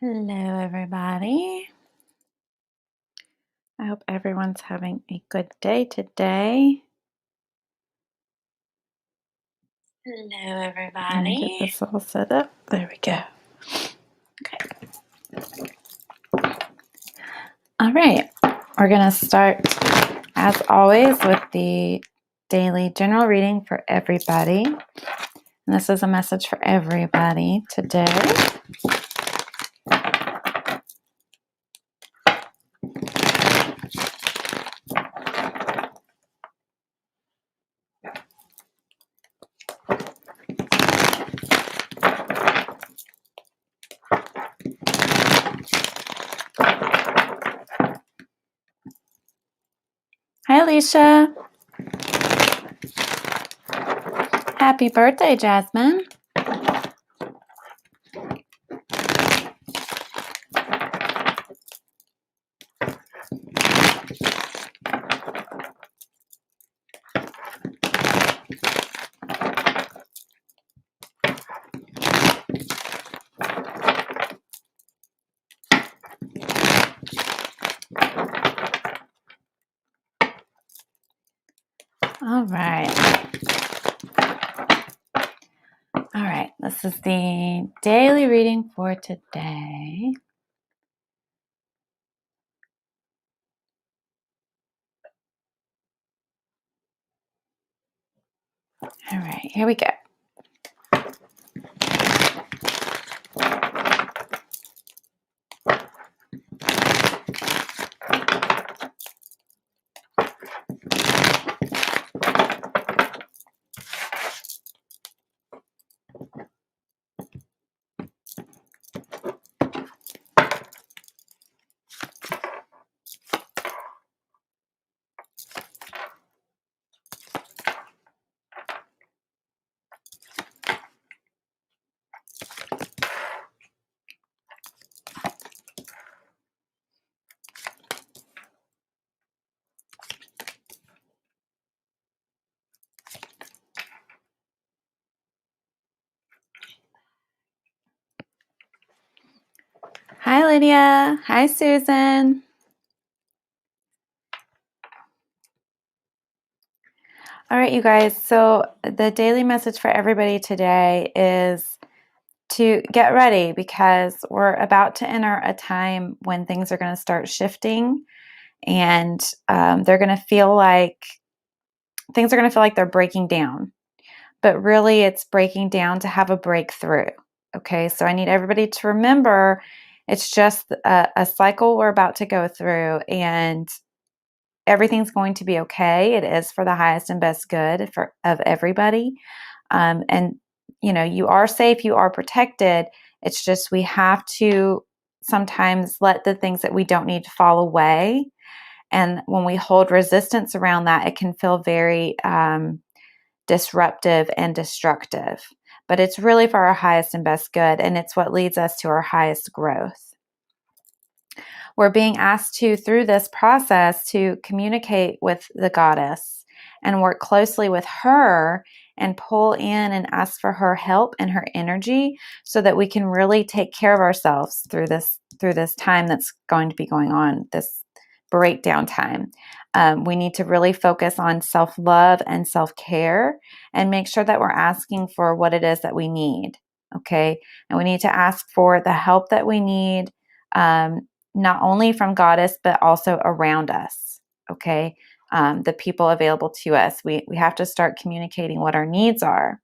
Hello, everybody. I hope everyone's having a good day today. Hello, everybody. Let me get this all set up. There we go. Okay. All right. We're going to start, as always, with the daily general reading for everybody. And this is a message for everybody today. Hi, Alicia. Happy birthday, Jasmine. All right. All right. This is the daily reading for today. All right, here we go. Hi, Lydia. Hi, Susan. All right, you guys. So the daily message for everybody today is to get ready because we're about to enter a time when things are going to start shifting, and they're going to feel like things are going to feel like they're breaking down. But really, it's breaking down to have a breakthrough. Okay, so I need everybody to remember it's just a cycle we're about to go through, and everything's going to be okay. It is for the highest and best good of everybody. And, you are safe, you are protected. It's just we have to sometimes let the things that we don't need to fall away. And when we hold resistance around that, it can feel very disruptive and destructive. But it's really for our highest and best good, and it's what leads us to our highest growth. We're being asked to, through this process, to communicate with the goddess and work closely with her and pull in and ask for her help and her energy so that we can really take care of ourselves through this time that's going to be going on, this breakdown time. We need to really focus on self-love and self-care and make sure that we're asking for what it is that we need. Okay. And we need to ask for the help that we need, not only from goddess, but also around us. Okay. The people available to us. We have to start communicating what our needs are.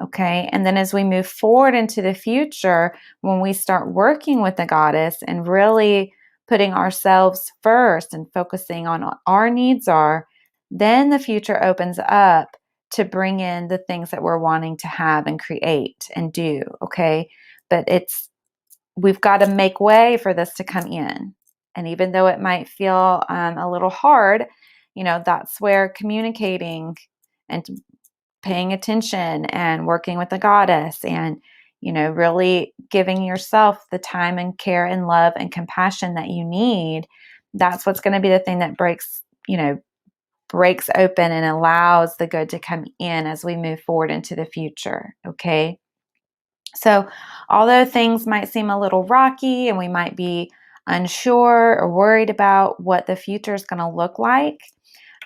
Okay. And then as we move forward into the future, when we start working with the goddess and really putting ourselves first and focusing on what our needs are, then the future opens up to bring in the things that we're wanting to have and create and do. Okay. But we've got to make way for this to come in. And even though it might feel a little hard, that's where communicating and paying attention and working with the goddess and, really giving yourself the time and care and love and compassion that you need. That's what's going to be the thing that breaks open and allows the good to come in as we move forward into the future. Okay. So although things might seem a little rocky and we might be unsure or worried about what the future is going to look like,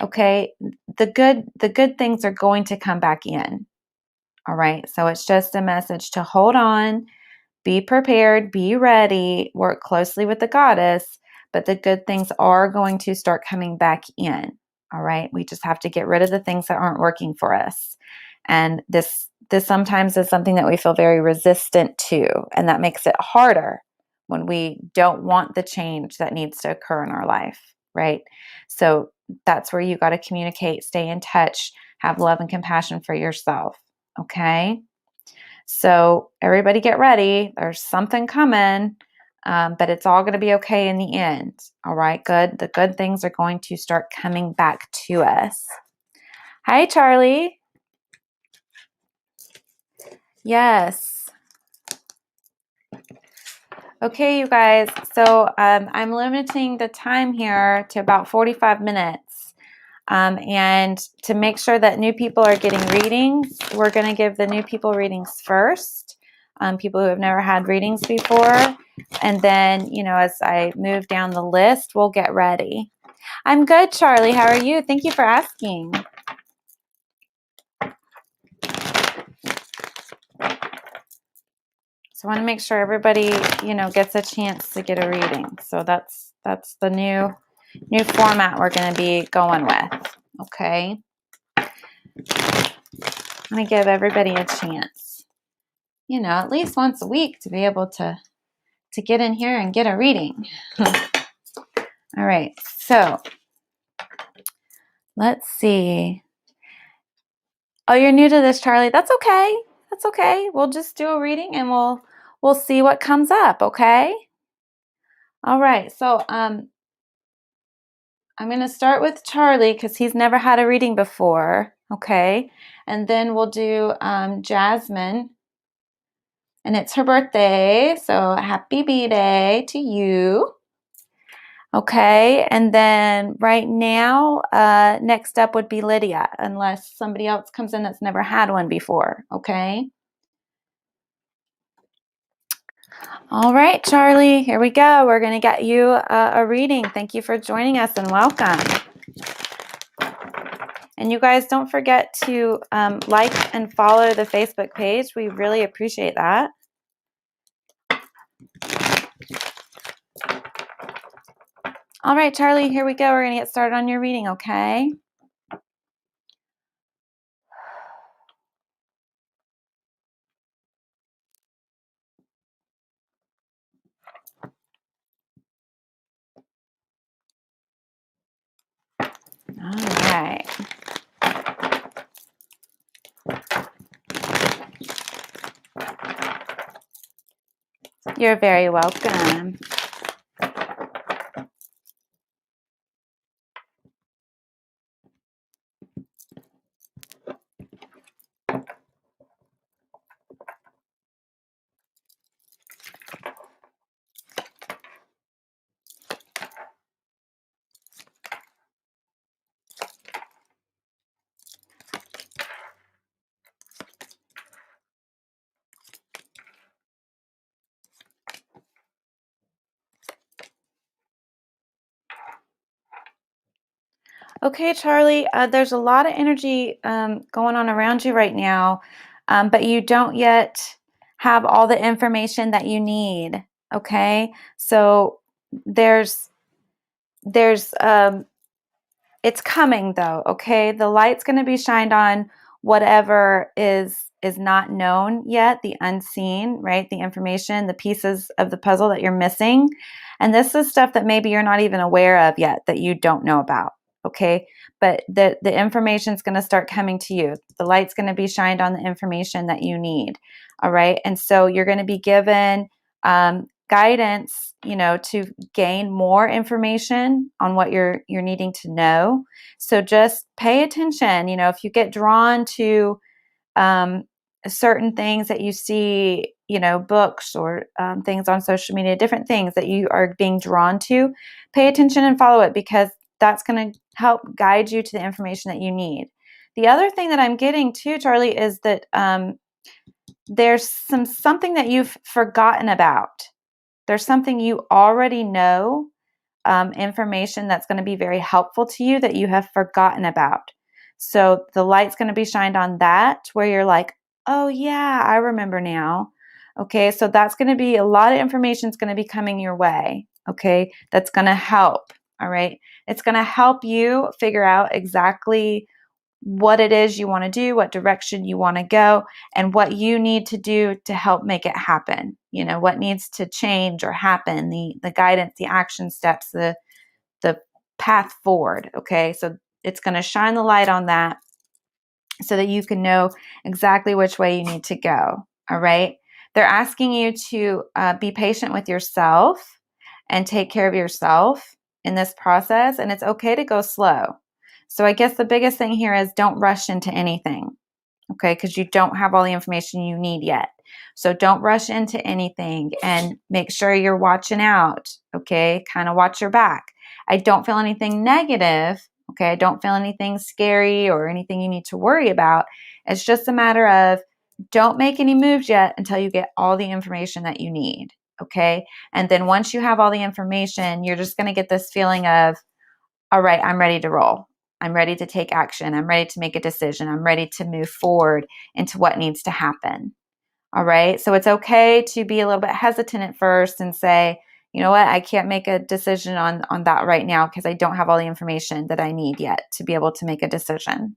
okay, the good things are going to come back in. All right. So it's just a message to hold on, be prepared, be ready, work closely with the goddess, but the good things are going to start coming back in. All right. We just have to get rid of the things that aren't working for us. And this sometimes is something that we feel very resistant to, and that makes it harder when we don't want the change that needs to occur in our life, right? So that's where you got to communicate, stay in touch, have love and compassion for yourself. Okay. So everybody get ready. There's something coming, but it's all going to be okay in the end. All right, good. The good things are going to start coming back to us. Hi, Charlie. Yes. Okay, you guys. So I'm limiting the time here to about 45 minutes. And to make sure that new people are getting readings, we're going to give the new people readings first, people who have never had readings before. And then, as I move down the list, we'll get ready. I'm good, Charlie. How are you? Thank you for asking. So I want to make sure everybody, gets a chance to get a reading. So that's the new format we're going to be going with. Okay. I'm going to give everybody a chance, at least once a week to be able to get in here and get a reading. All right. So let's see. Oh, you're new to this, Charlie. That's okay. That's okay. We'll just do a reading and we'll see what comes up, okay? All right. So I'm going to start with Charlie because he's never had a reading before, okay? And then we'll do Jasmine. And it's her birthday, so happy B-Day to you. Okay, and then right now, next up would be Lydia, unless somebody else comes in that's never had one before, okay? All right, Charlie, here we go. We're going to get you a reading. Thank you for joining us and welcome. And you guys don't forget to like and follow the Facebook page. We really appreciate that. All right, Charlie, here we go. We're going to get started on your reading, okay? All right. You're very welcome. Okay, Charlie, there's a lot of energy going on around you right now, but you don't yet have all the information that you need. Okay, so there's it's coming though. Okay, the light's going to be shined on whatever is not known yet, the unseen, right? The information, the pieces of the puzzle that you're missing, and this is stuff that maybe you're not even aware of yet that you don't know about. Okay, but the information is going to start coming to you. The light's going to be shined on the information that you need. All right, and so you're going to be given guidance, to gain more information on what you're needing to know. So just pay attention. If you get drawn to certain things that you see, books or things on social media, different things that you are being drawn to, pay attention and follow it, because that's going to help guide you to the information that you need. The other thing that I'm getting too, Charlie, is that there's something that you've forgotten about. There's something you already know, information that's going to be very helpful to you that you have forgotten about. So the light's going to be shined on that where you're like, oh yeah, I remember now. Okay, so that's going to be a lot of information is going to be coming your way. Okay, that's going to help. All right, it's going to help you figure out exactly what it is you want to do, what direction you want to go, and what you need to do to help make it happen. You know, what needs to change or happen, the guidance, the action steps, the path forward. Okay, so it's going to shine the light on that so that you can know exactly which way you need to go. All right, they're asking you to be patient with yourself and take care of yourself in this process, and it's okay to go slow. So I guess the biggest thing here is don't rush into anything, okay? Because you don't have all the information you need yet. So don't rush into anything and make sure you're watching out, okay? Kind of watch your back. I don't feel anything negative, okay? I don't feel anything scary or anything you need to worry about. It's just a matter of don't make any moves yet until you get all the information that you need, okay? And then once you have all the information, you're just going to get this feeling of, all right, I'm ready to roll. I'm ready to take action. I'm ready to make a decision. I'm ready to move forward into what needs to happen. All right. So it's okay to be a little bit hesitant at first and say, you know what, I can't make a decision on that right now because I don't have all the information that I need yet to be able to make a decision.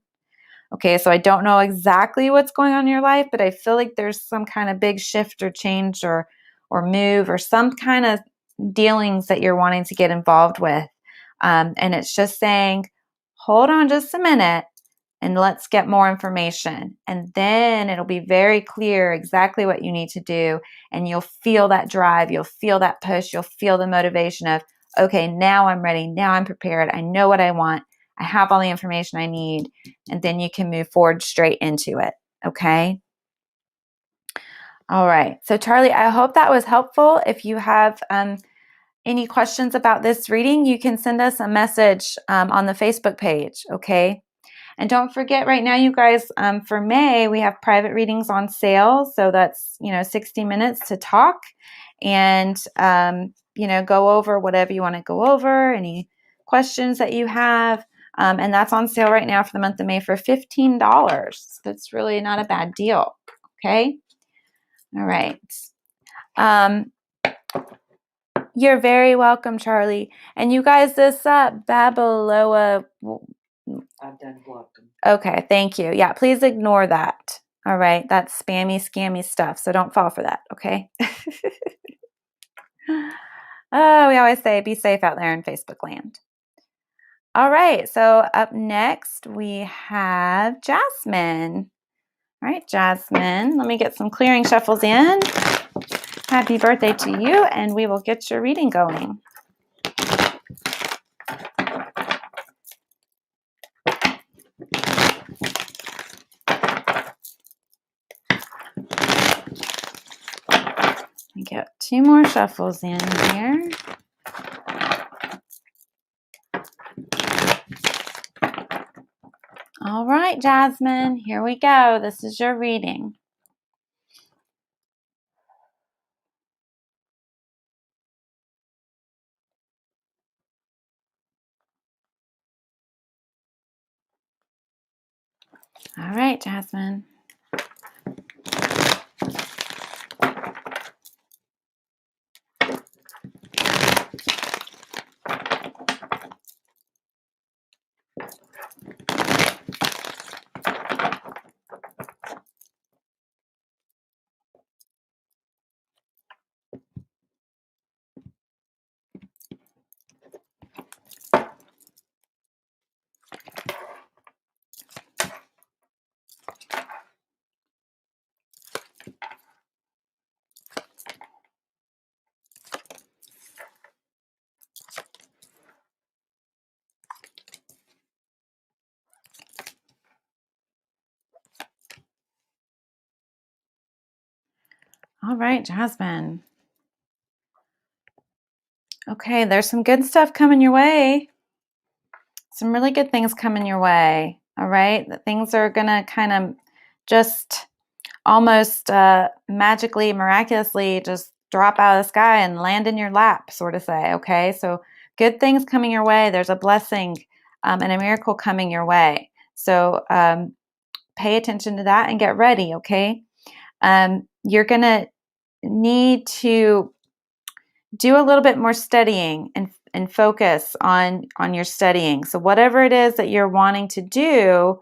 Okay, so I don't know exactly what's going on in your life, but I feel like there's some kind of big shift or change or move or some kind of dealings that you're wanting to get involved with. And it's just saying, hold on just a minute and let's get more information. And then it'll be very clear exactly what you need to do. And you'll feel that drive, you'll feel that push, you'll feel the motivation of, okay, now I'm ready, now I'm prepared, I know what I want, I have all the information I need, and then you can move forward straight into it. Okay. All right. So Charlie, I hope that was helpful. If you have any questions about this reading, you can send us a message on the Facebook page. Okay. And don't forget right now, you guys, for May, we have private readings on sale. So that's, 60 minutes to talk and, go over whatever you want to go over, any questions that you have. And that's on sale right now for the month of May for $15. That's really not a bad deal. Okay. All right. You're very welcome, Charlie. And you guys, this Babaloa. I've done welcome. Okay, thank you. Yeah, please ignore that. All right, that's spammy, scammy stuff. So don't fall for that, okay? Oh, we always say be safe out there in Facebook land. All right, so up next we have Jasmine. All right, Jasmine, let me get some clearing shuffles in. Happy birthday to you, and we will get your reading going. Get 2 more shuffles in here. All right, Jasmine, here we go. This is your reading. All right, Jasmine. All right, Jasmine. Okay, there's some good stuff coming your way. Some really good things coming your way. All right, things are gonna kind of just almost magically, miraculously just drop out of the sky and land in your lap, sort of say, okay? So good things coming your way. There's a blessing and a miracle coming your way. So pay attention to that and get ready, okay? You're going to need to do a little bit more studying and focus on your studying. So whatever it is that you're wanting to do,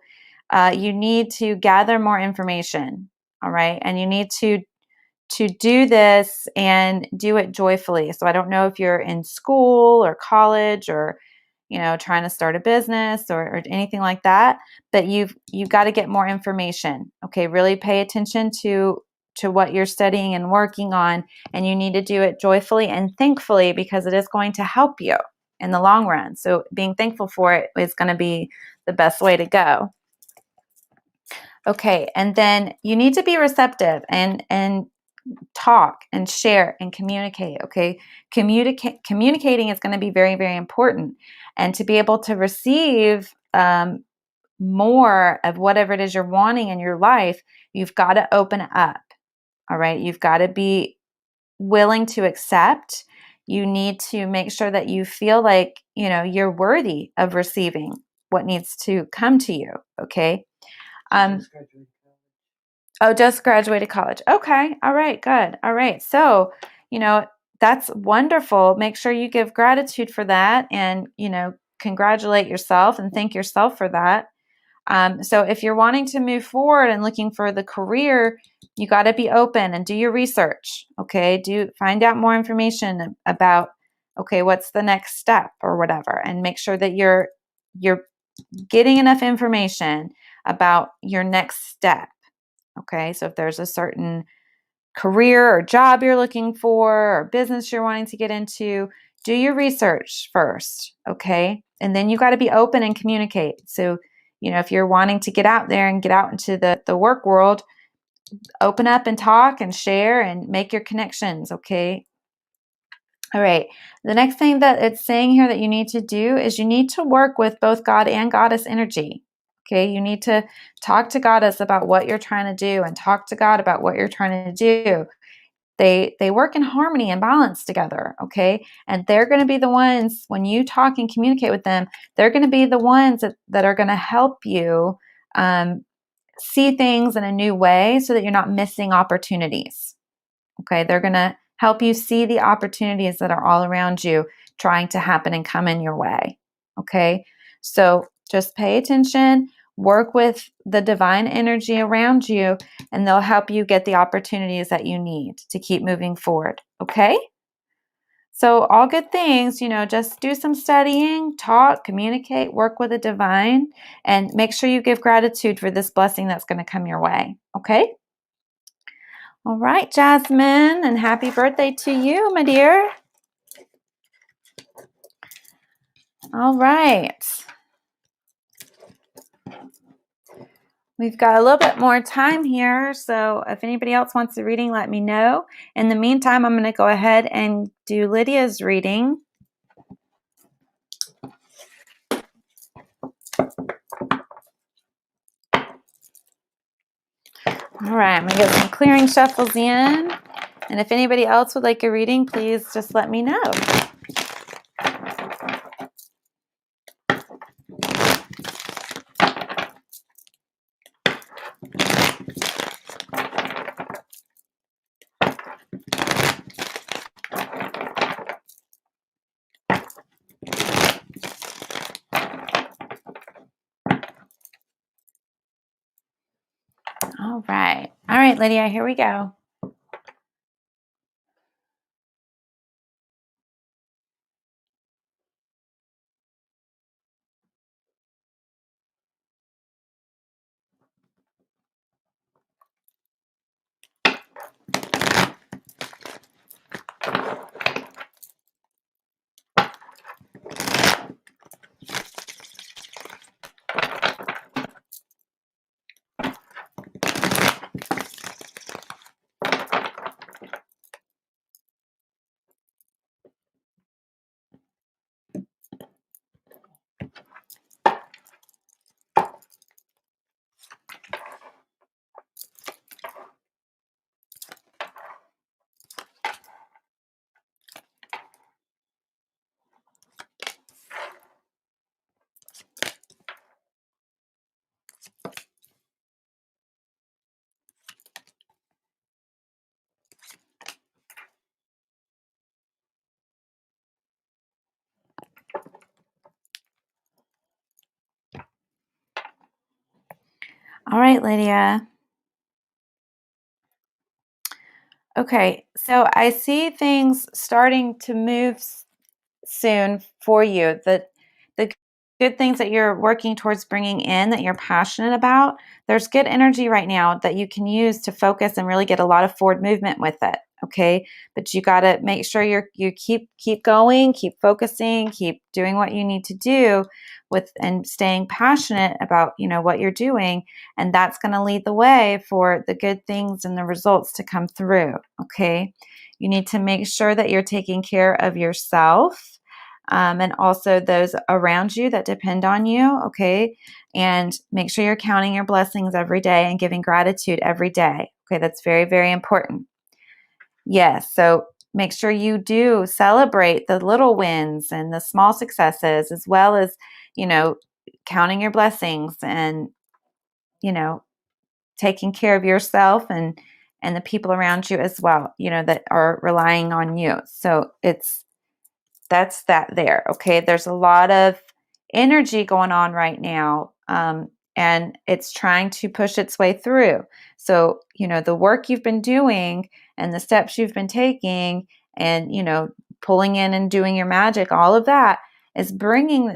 you need to gather more information, all right? And you need to do this and do it joyfully. So I don't know if you're in school or college or trying to start a business or anything like that, but you've got to get more information. Okay, really pay attention to what you're studying and working on, and you need to do it joyfully and thankfully because it is going to help you in the long run. So being thankful for it is going to be the best way to go. Okay, and then you need to be receptive and talk and share and communicate. Okay, communicating is going to be very, very important, and to be able to receive more of whatever it is you're wanting in your life, you've got to open up. All right, you've got to be willing to accept. You need to make sure that you feel like you're worthy of receiving what needs to come to you. Okay. Oh, just graduated college. Okay. All right. Good. All right. So, that's wonderful. Make sure you give gratitude for that and, congratulate yourself and thank yourself for that. So if you're wanting to move forward and looking for the career, you got to be open and do your research. Okay. Find out more information about, okay, what's the next step or whatever, and make sure that you're getting enough information about your next step. Okay, so if there's a certain career or job you're looking for or business you're wanting to get into, do your research first, okay? And then you got to be open and communicate. So, if you're wanting to get out there and get out into the work world, open up and talk and share and make your connections, okay? All right. The next thing that it's saying here that you need to do is you need to work with both God and Goddess energy. Okay, you need to talk to Goddess about what you're trying to do and talk to God about what you're trying to do. They work in harmony and balance together, okay? And they're going to be the ones, when you talk and communicate with them, they're going to be the ones that are going to help you see things in a new way so that you're not missing opportunities, okay? They're going to help you see the opportunities that are all around you trying to happen and come in your way, okay? So just pay attention, work with the divine energy around you, and they'll help you get the opportunities that you need to keep moving forward, okay? So all good things, just do some studying, talk, communicate, work with the divine, and make sure you give gratitude for this blessing that's going to come your way, okay? All right, Jasmine, and happy birthday to you, my dear. All right. We've got a little bit more time here, so if anybody else wants a reading, let me know. In the meantime, I'm going to go ahead and do Lydia's reading. All right, I'm going to get some clearing shuffles in. And if anybody else would like a reading, please just let me know. All right. All right, Lydia, here we go. All right, Lydia. Okay, so I see things starting to move soon for you. The good things that you're working towards bringing in that you're passionate about, there's good energy right now that you can use to focus and really get a lot of forward movement with it. Okay, but you got to make sure you keep going, keep focusing, keep doing what you need to do with and staying passionate about what you're doing, and that's going to lead the way for the good things and the results to come through. Okay, you need to make sure that you're taking care of yourself, and also those around you that depend on you, okay? And make sure you're counting your blessings every day and giving gratitude every day, okay? That's very, very important. Yes, so make sure you do celebrate the little wins and the small successes, as well as, counting your blessings and, you know, taking care of yourself and the people around you as well, that are relying on you. So that's that there. Okay. There's a lot of energy going on right now. And it's trying to push its way through. So, the work you've been doing and the steps you've been taking and, pulling in and doing your magic, all of that is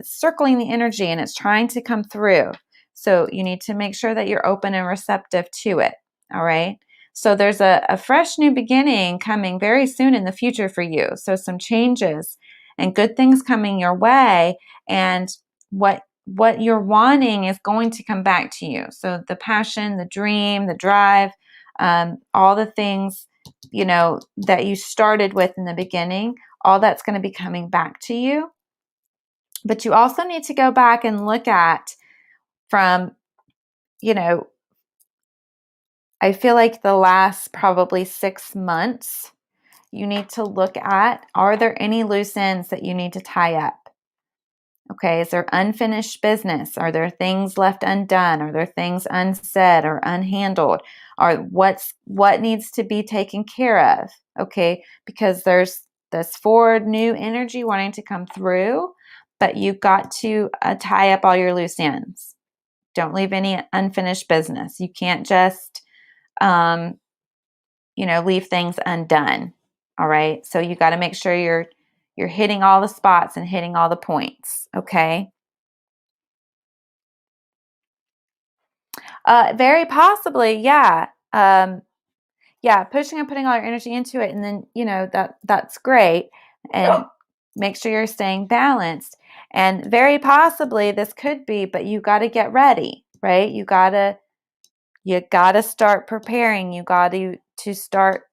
circling the energy, and it's trying to come through. So you need to make sure that you're open and receptive to it. All right. So there's a fresh new beginning coming very soon in the future for you. So some changes and good things coming your way, and what you're wanting is going to come back to you. So the passion, the dream, the drive, all the things that you started with in the beginning, all that's going to be coming back to you. But you also need to go back and look at from I feel like the last probably 6 months, you need to look at, are there any loose ends that you need to tie up? Okay, is there unfinished business? Are there things left undone? Are there things unsaid or unhandled? What needs to be taken care of? Okay, because there's this forward new energy wanting to come through, but you've got to tie up all your loose ends. Don't leave any unfinished business. You can't just, leave things undone. All right, so you got to make sure you're hitting all the spots and hitting all the points. Okay. Very possibly, yeah. Yeah, pushing and putting all your energy into it, and then that's great. And make sure you're staying balanced. And very possibly this could be, but you got to get ready, right? You gotta start preparing. You got to start,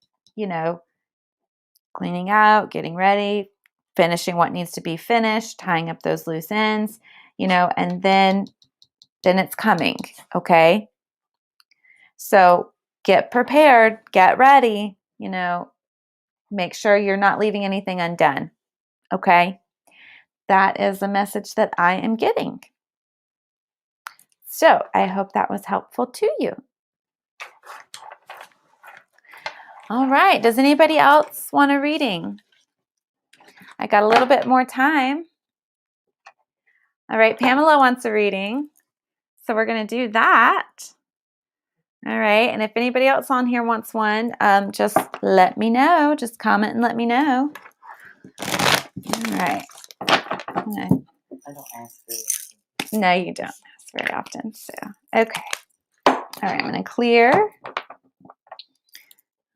cleaning out, getting ready, finishing what needs to be finished, tying up those loose ends, and then it's coming, okay? So get prepared, get ready, make sure you're not leaving anything undone. Okay. That is the message that I am getting. So I hope that was helpful to you. All right. Does anybody else want a reading? I got a little bit more time. All right. Pamela wants a reading. So we're going to do that. All right. And if anybody else on here wants one, just let me know. Just comment and let me know. All right. I don't ask this. No, you don't ask very often. So, okay. All right. I'm going to clear.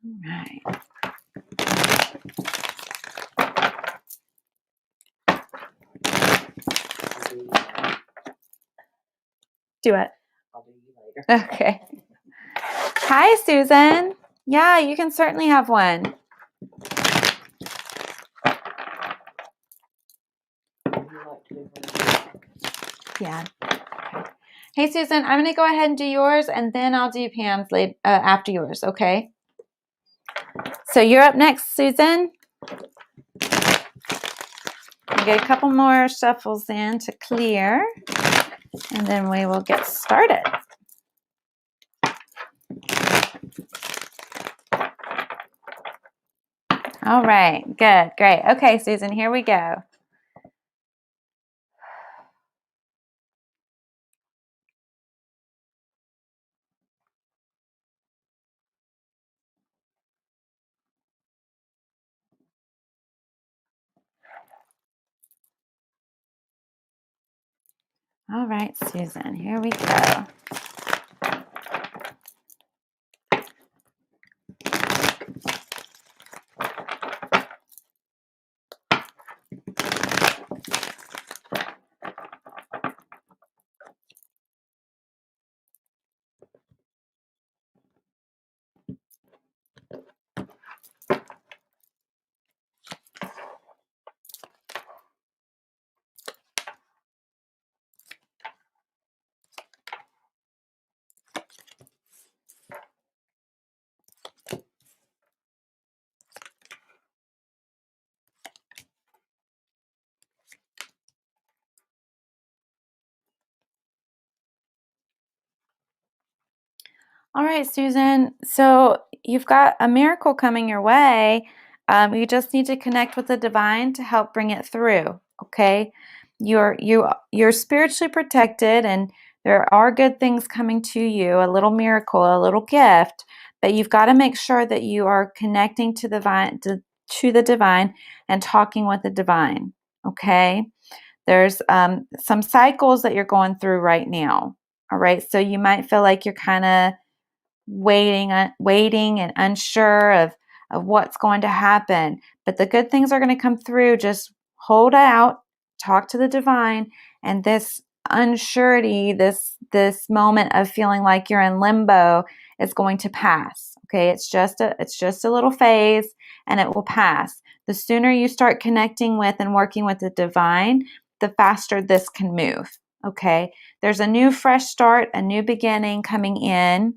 All right. Do it. I'll do you later. Okay. Hi, Susan. Yeah, you can certainly have one. Yeah. Okay. Hey, Susan, I'm going to go ahead and do yours, and then I'll do Pam's after yours, okay? So you're up next, Susan. We'll get a couple more shuffles in to clear, and then we will get started. All right, good, great. Okay, Susan, here we go. All right, Susan, here we go. All right, Susan. So you've got a miracle coming your way. You just need to connect with the divine to help bring it through. Okay, you're spiritually protected, and there are good things coming to you. A little miracle, a little gift, but you've got to make sure that you are connecting to the divine, to the divine, and talking with the divine. Okay, there's some cycles that you're going through right now. All right, so you might feel like you're kind of waiting and unsure of what's going to happen. But the good things are going to come through. Just hold out, talk to the divine, and this unsurety, this moment of feeling like you're in limbo is going to pass. Okay, it's just a little phase and it will pass. The sooner you start connecting with and working with the divine, the faster this can move. Okay, there's a new fresh start, a new beginning coming in.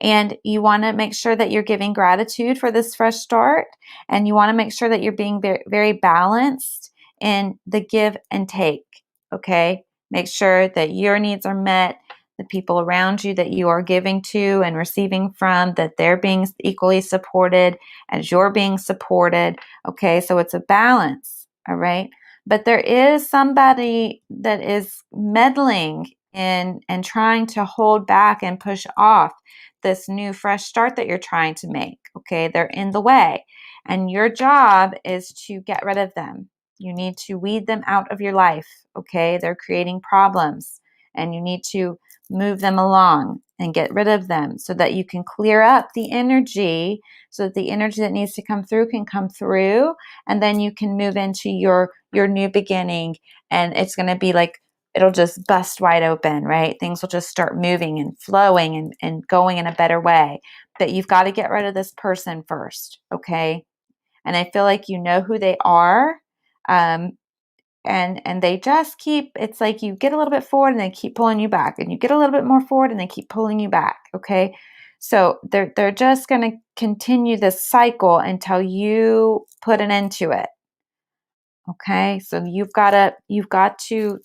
And you want to make sure that you're giving gratitude for this fresh start. And you want to make sure that you're being very, very balanced in the give and take. Okay. Make sure that your needs are met, the people around you that you are giving to and receiving from, that they're being equally supported as you're being supported. Okay. So it's a balance. All right. But there is somebody that is meddling and trying to hold back and push off this new fresh start that you're trying to make. Okay, they're in the way, and your job is to get rid of them. You need to weed them out of your life. Okay, they're creating problems, and you need to move them along and get rid of them so that you can clear up the energy, so that the energy that needs to come through can come through, and then you can move into your new beginning. And it's going to be like, it'll just bust wide open, right? Things will just start moving and flowing and going in a better way. But you've got to get rid of this person first, okay? And I feel like you know who they are. Um, and they just keep, it's like you get a little bit forward and they keep pulling you back, and you get a little bit more forward and they keep pulling you back, okay? So they're just going to continue this cycle until you put an end to it. Okay? So you've got to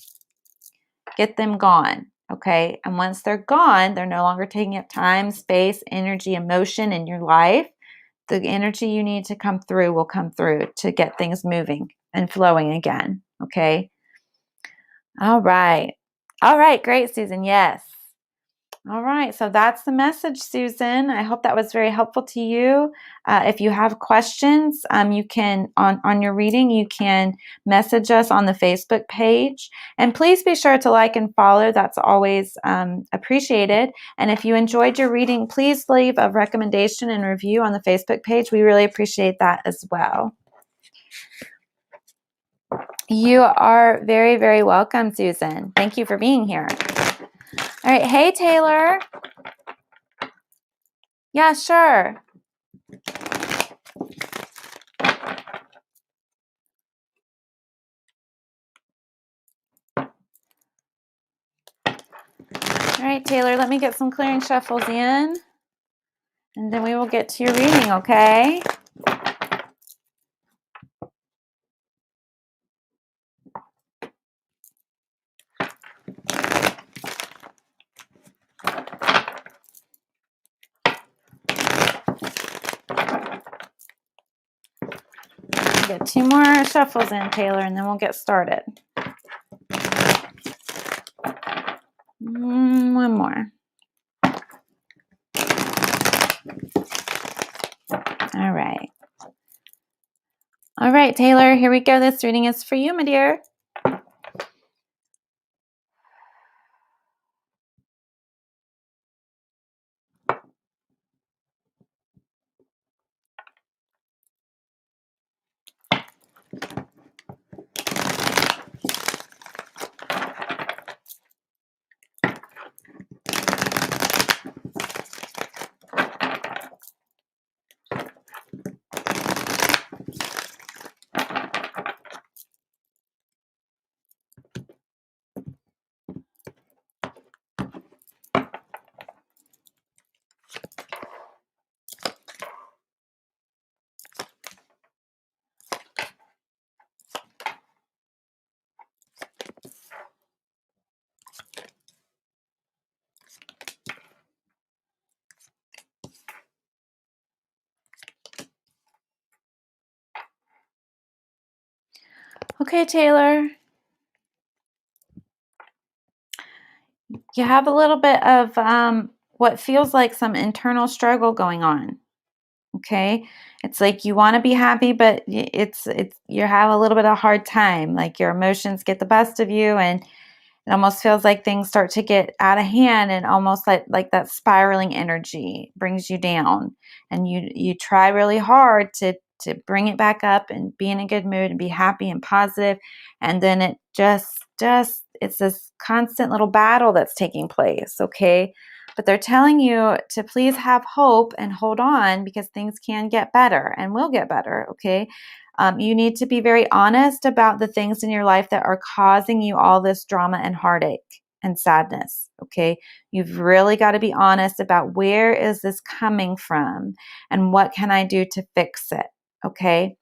get them gone. Okay. And once they're gone, they're no longer taking up time, space, energy, emotion in your life. The energy you need to come through will come through to get things moving and flowing again. Okay. All right. All right. Great, Susan. Yes. All right, so that's the message, Susan. I hope that was very helpful to you. If you have questions, you can, on your reading, you can message us on the Facebook page. And please be sure to like and follow. That's always appreciated. And if you enjoyed your reading, please leave a recommendation and review on the Facebook page. We really appreciate that as well. You are very, very welcome, Susan. Thank you for being here. All right, hey, Taylor. Yeah, sure. All right, Taylor, let me get some clearing shuffles in, and then we will get to your reading, okay? Get 2 more shuffles in, Taylor, and then we'll get started. 1 more. All right. All right, Taylor, here we go. This reading is for you, my dear. Okay, Taylor. You have a little bit of what feels like some internal struggle going on. Okay, it's like you want to be happy, but it's you have a little bit of a hard time. Like your emotions get the best of you, and it almost feels like things start to get out of hand, and almost like that spiraling energy brings you down. And you try really hard to bring it back up and be in a good mood and be happy and positive, and then it just it's this constant little battle that's taking place. Okay, but they're telling you to please have hope and hold on, because things can get better and will get better. Okay, you need to be very honest about the things in your life that are causing you all this drama and heartache and sadness. Okay, you've really got to be honest about where is this coming from and what can I do to fix it. Okay,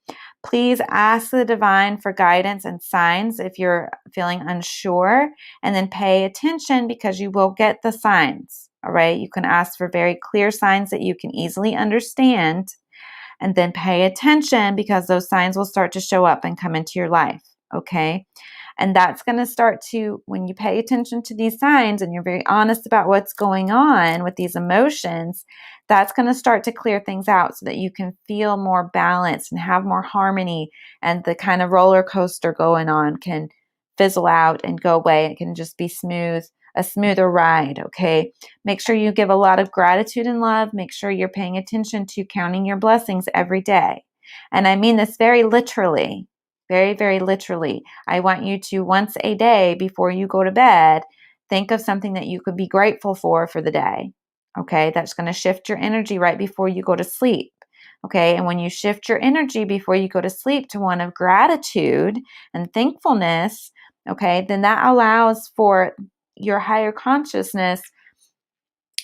please ask the divine for guidance and signs if you're feeling unsure, and then pay attention because you will get the signs. All right, you can ask for very clear signs that you can easily understand, and then pay attention because those signs will start to show up and come into your life. Okay, and that's going to start to, when you pay attention to these signs and you're very honest about what's going on with these emotions, that's going to start to clear things out so that you can feel more balanced and have more harmony, and the kind of roller coaster going on can fizzle out and go away. It can just be smooth, a smoother ride. Okay, make sure you give a lot of gratitude and love. Make sure you're paying attention to counting your blessings every day, and I mean this very literally. Very, very literally. I want you to, once a day before you go to bed, think of something that you could be grateful for the day. Okay, that's going to shift your energy right before you go to sleep. Okay, and when you shift your energy before you go to sleep to one of gratitude and thankfulness, okay, then that allows for your higher consciousness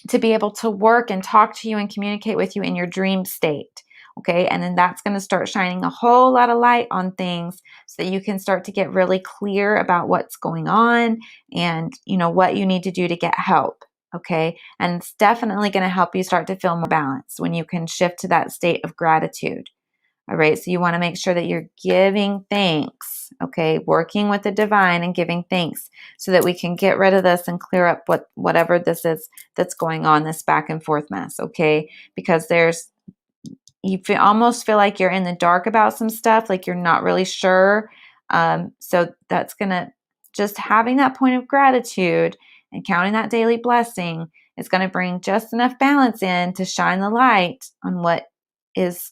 to be able to work and talk to you and communicate with you in your dream state. Okay, and then that's going to start shining a whole lot of light on things so that you can start to get really clear about what's going on and what you need to do to get help. Okay, and it's definitely going to help you start to feel more balanced when you can shift to that state of gratitude. All right, so you want to make sure that you're giving thanks, okay, working with the divine and giving thanks so that we can get rid of this and clear up whatever this is that's going on, this back and forth mess, okay? Because almost feel like you're in the dark about some stuff, like you're not really sure. So that's going to, just having that point of gratitude and counting that daily blessing is going to bring just enough balance in to shine the light on what is,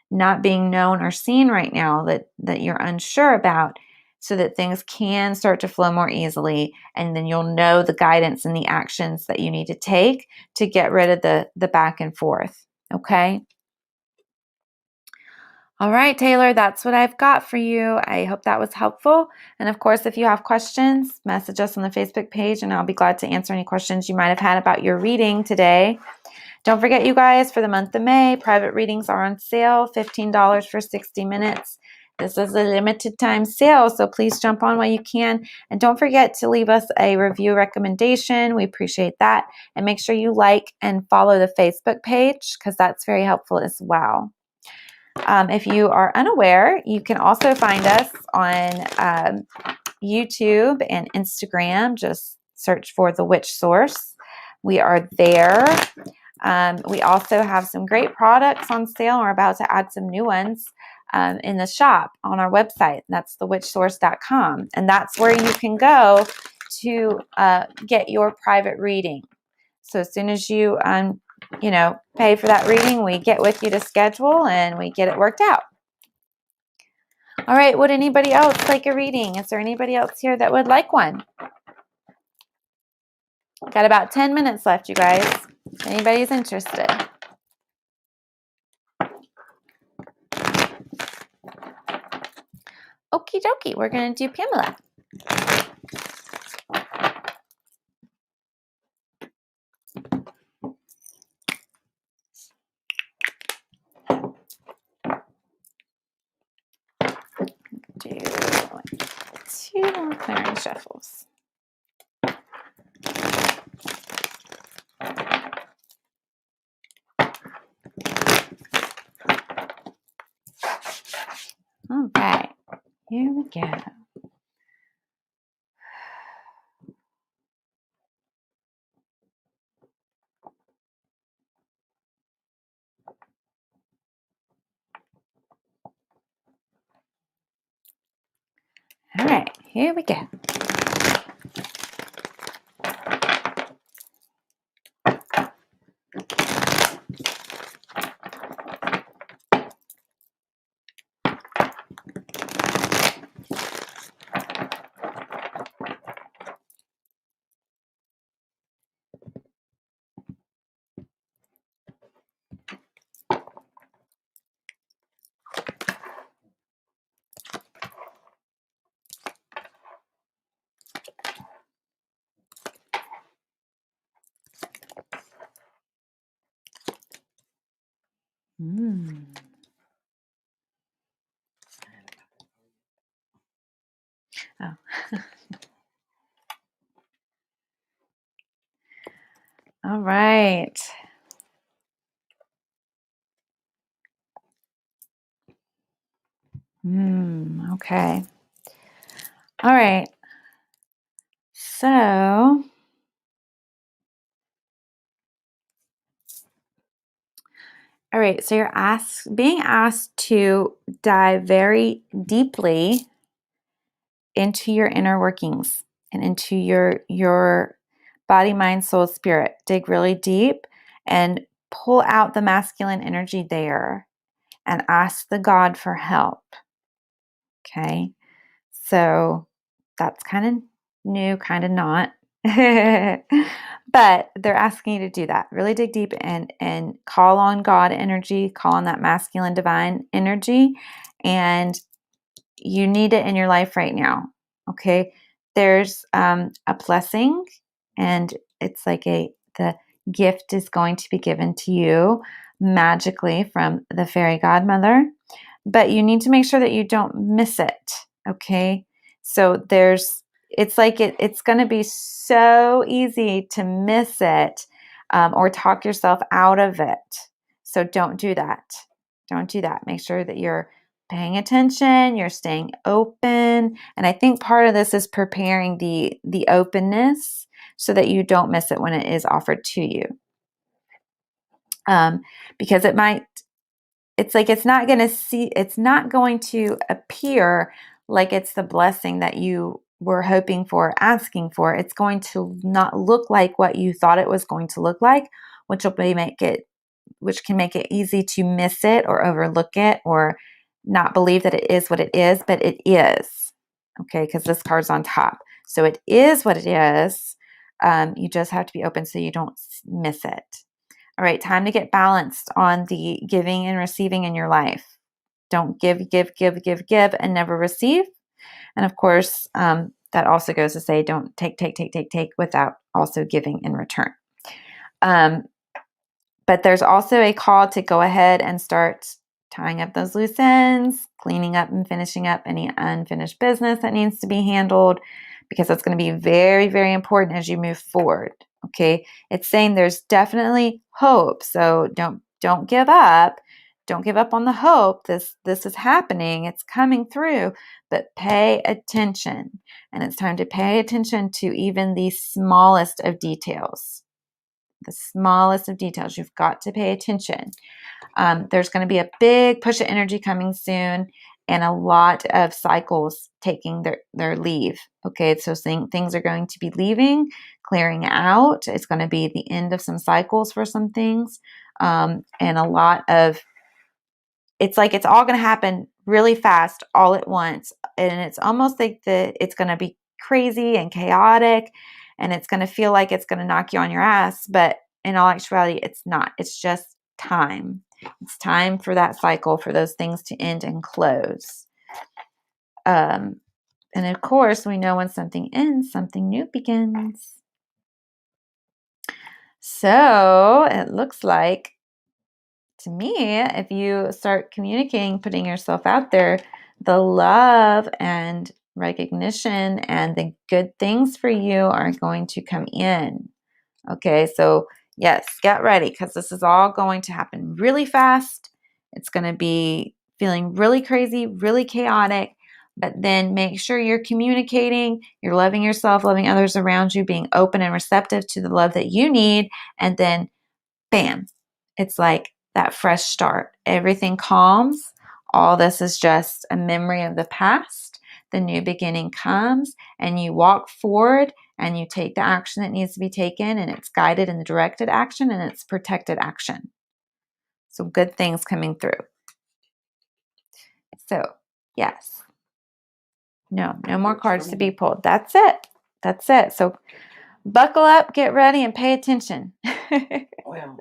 not being known or seen right now that you're unsure about, so that things can start to flow more easily, and then you'll know the guidance and the actions that you need to take to get rid of the back and forth. Okay. All right, Taylor, that's what I've got for you. I hope that was helpful. And of course, if you have questions, message us on the Facebook page and I'll be glad to answer any questions you might have had about your reading today. Don't forget, you guys, for the month of May, private readings are on sale, $15 for 60 minutes. This is a limited time sale, so please jump on while you can. And don't forget to leave us a review recommendation. We appreciate that. And make sure you like and follow the Facebook page because that's very helpful as well. If you are unaware, you can also find us on YouTube and Instagram. Just search for The Witch Source. We are there. We also have some great products on sale. We're about to add some new ones in the shop on our website. That's thewitchsource.com. And that's where you can go to get your private reading. So as soon as you, pay for that reading, we get with you to schedule and we get it worked out. All right. Would anybody else like a reading? Is there anybody else here that would like one? Got about 10 minutes left, you guys. If anybody's interested. Okie dokie, we're going to do Pamela. Do 2 more clearing shuffles. Okay, Here we go. All right, here we go. Oh. All right. Okay. All right. So, all right. So you're being asked to dive very deeply into your inner workings and into your body, mind, soul, spirit. Dig really deep and pull out the masculine energy there and ask the God for help. Okay. So that's kind of new, kind of not. But they're asking you to do that. Really dig deep and call on God energy, call on that masculine divine energy, and you need it in your life right now. Okay. There's a blessing, and it's like the gift is going to be given to you magically from the fairy godmother, but you need to make sure that you don't miss it. Okay. So it's going to be so easy to miss it, or talk yourself out of it. So don't do that. Don't do that. Make sure that you're paying attention, you're staying open. And I think part of this is preparing the openness so that you don't miss it when it is offered to you. Because it's not going to appear like it's the blessing that you were hoping for, asking for. It's going to not look like what you thought it was going to look like, which can make it easy to miss it or overlook it or not believe that it is what it is, but it is. Okay, because this card's on top. So it is what it is. You just have to be open so you don't miss it. All right, time to get balanced on the giving and receiving in your life. Don't give, and never receive. And of course, that also goes to say don't take without also giving in return. But there's also a call to go ahead and start tying up those loose ends, cleaning up and finishing up any unfinished business that needs to be handled, because that's going to be very, very important as you move forward. Okay. It's saying there's definitely hope. So don't give up. Don't give up on the hope. This is happening. It's coming through, but pay attention. And it's time to pay attention to even the smallest of details. The smallest of details. You've got to pay attention. There's going to be a big push of energy coming soon, and a lot of cycles taking their leave. Okay, so things are going to be leaving, clearing out. It's going to be the end of some cycles for some things, and a lot of, it's like it's all going to happen really fast all at once, and it's almost like it's going to be crazy and chaotic, and it's going to feel like it's going to knock you on your ass, but in all actuality, it's not. It's just time. It's time for that cycle, for those things to end and close. And of course, we know when something ends, something new begins. So it looks like, to me, if you start communicating, putting yourself out there, the love and recognition and the good things for you are going to come in. Okay, so yes, get ready, because this is all going to happen really fast. It's going to be feeling really crazy, really chaotic, But then make sure you're communicating, you're loving yourself, loving others around you, being open and receptive to the love that you need. And then, bam, it's like that fresh start. Everything calms. All this is just a memory of the past. The new beginning comes, and you walk forward and you take the action that needs to be taken, and it's guided and directed action, and it's protected action. So good things coming through. So, yes. No more cards to be pulled. That's it. That's it. So buckle up, get ready, and pay attention. Well,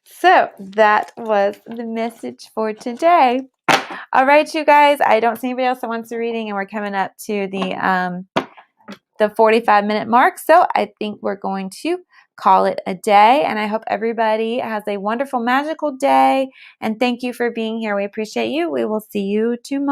So that was the message for today. All right, you guys. I don't see anybody else that wants a reading, and we're coming up to the 45-minute mark. So I think we're going to call it a day. And I hope everybody has a wonderful, magical day. And thank you for being here. We appreciate you. We will see you tomorrow.